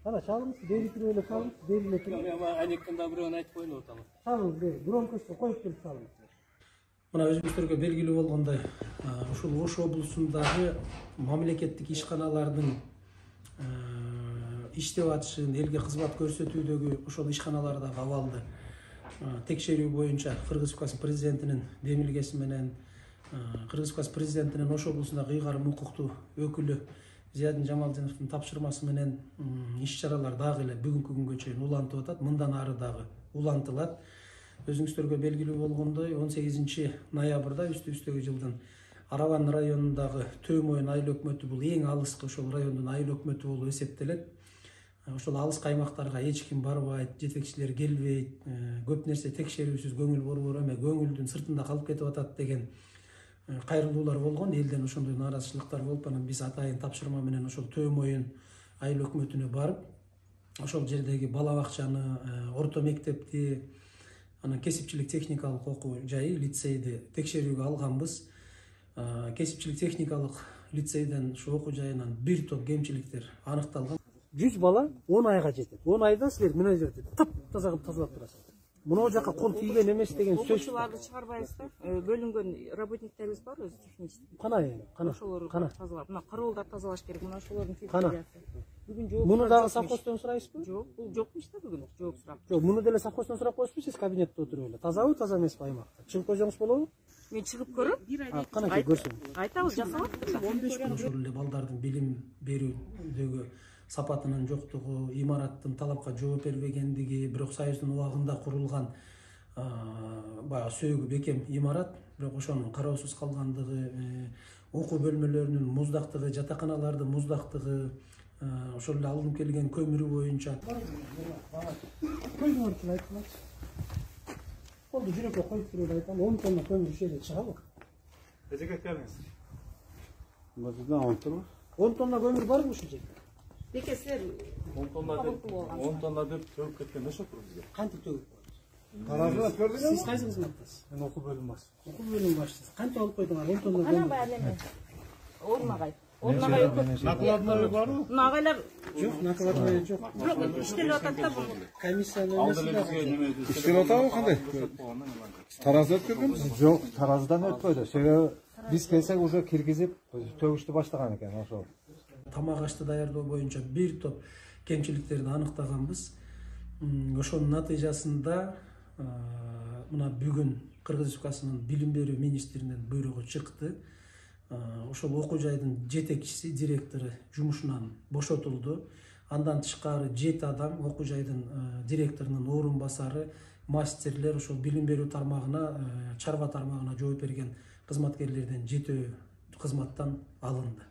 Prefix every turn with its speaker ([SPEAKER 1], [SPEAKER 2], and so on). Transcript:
[SPEAKER 1] Kana çalыңыз, бери эле салыңыз, бери эле туруп.
[SPEAKER 2] Ama aylıkında biroğunu aytıp koyun ortamı.
[SPEAKER 1] Салыңыз, бери. Громкостьту коюп туруп салыңыз.
[SPEAKER 3] Мына өзүңүздөргө белгилүү болгондой, ушул Ош облусундагы мамлекеттик ишканалардын иштеп атышын, элге кызмат көрсөтүүдөгү ошол ишканалардагы абалды текшерүү боюнча Кыргыз Республикасынын президентинин демилгеси менен Кыргыз Республикасы президентинин Ош облусундагы ыйгарым укуктуу өкүлү Зиядин Жамалдиновдун тапшырмасы менен иш-чаралар дагы эле бүгүнкү күнгө чейин улантып атат, мындан ары дагы улантылат. Өзүңүздөргө белгилүү болгондой 18 ноябрда үстүбүздөгү жылдын Араван районундагы Төмөйүн айыл өкмөтү бул эң алыскы ошол райондун айыл өкмөтү болуп эсептелет. Ошол алыс аймактарга эч ким барбайт, жетекчилер келбейт, көп нерсе текшерүүсүз көңүл борбор эме көңүлдүн сыртында калып кетип атат деген кайрылуулар болгон. Элден ошондой нааразычылыктар болуп, анан биз атайын тапшырма менен ошол Төмөйүн айыл өкмөтүнө барып, ошол жердеги бала бакчаны, орто мектепти, анан кесипчилик техникалык окуу жайы лицейди текшерүүгө алганбыз. Кесипчилик техникалык лицейден ушу окуу жайынан бир топ кемчиликтер аныкталган.
[SPEAKER 1] 100 бала 10 айга жетет. 10 айда силер мына жерде таза кылып тазалап турасыздар. Мына жака кол тийген эмес деген сөз.
[SPEAKER 4] Окуучуларды чыгарбайсыздар. Бөлүнгөн работниктерибиз бар өзү технический.
[SPEAKER 1] Кана.
[SPEAKER 4] Ошолорду тазалап, мына кароолдар тазалаш керек. Мына ошолордун
[SPEAKER 1] философиясы.
[SPEAKER 4] Бүгүн жооп.
[SPEAKER 1] Муну дагы совхоздон сурайсызбы?
[SPEAKER 4] Жок, бул жокмуш да бүгүн жооп сурап.
[SPEAKER 1] Жок, муну деле совхоздон сурап коесузбу, сиз кабинетте отуруп эле. Тазабы, таза эмеспи аймакта? Чыгып көрсөңүз болобу?
[SPEAKER 4] Мен чыгып көрөм.
[SPEAKER 1] Канакей көрсөң.
[SPEAKER 4] Айтабыз, жасалат.
[SPEAKER 3] 15 күн ошол эле балдардын билим берүүдөгү сапатынын жоктугу, имараттын талапка жооп бербегендиги, бирок Союздун убагында курулган баягы сөөгү бекем имарат, бирок ошонун кароосуз калгандыгы, окуу бөлмөлөрүнүн муздактыгы, жатаканалардын муздактыгы, ошол эле алынып келген көмүрү боюнча.
[SPEAKER 1] Көзүң ортун айтмачы. Колду жүрөккө коюп туруп айтам, 10 тонна көмүр ишеде чыгабы?
[SPEAKER 5] Эжеге келиңиз.
[SPEAKER 6] Мында 10 тонна.
[SPEAKER 1] 10 тонна көмүр барбы ушул жерде?
[SPEAKER 4] Беке силер
[SPEAKER 5] 10 тонна деп төгүп кеткен неше тур бизге?
[SPEAKER 1] Кантип төгүп коюңуз?
[SPEAKER 6] Таразы көрдүңүзбү?
[SPEAKER 1] Сиз кайсы кызматтасыз?
[SPEAKER 5] Мен окуу бөлүм башчысы.
[SPEAKER 1] Окуу бөлүм башчысы. Кантип алып койдуңар 10 тонна көмүр?
[SPEAKER 4] Ана баягы неме. Орнагай. Орнагай өкөт.
[SPEAKER 5] Накладной барбы?
[SPEAKER 4] Нагайлар
[SPEAKER 1] Жок, накладной жок.
[SPEAKER 4] жок, иштелип атат да бул.
[SPEAKER 1] Комиссиянын эмеси.
[SPEAKER 6] İşte atабы кандай? Таразы өткөргөнбүз?
[SPEAKER 7] Жок, таразыдан өтпөдү. Себеби биз келсек уже киргизип төгүштү баштаган экен ошол.
[SPEAKER 3] Тамак ашты даярдоо боюнча бир топ кемчиликтерди аныктаганбыз. Ошонун натыйжасында мына бүгүн Кыргыз Республикасынын билим берүү министринин буйругу чыкты. Ошол окуу жайдын жетекчиси, директору жумушунан бошотулду. Андан тышкары 7 адам окуу жайдын директорунун орун басары, мастерлер ошол билим берүү тармагына, чарба тармагына жооп берген кызматкерлерден 7 кызматтан алынды.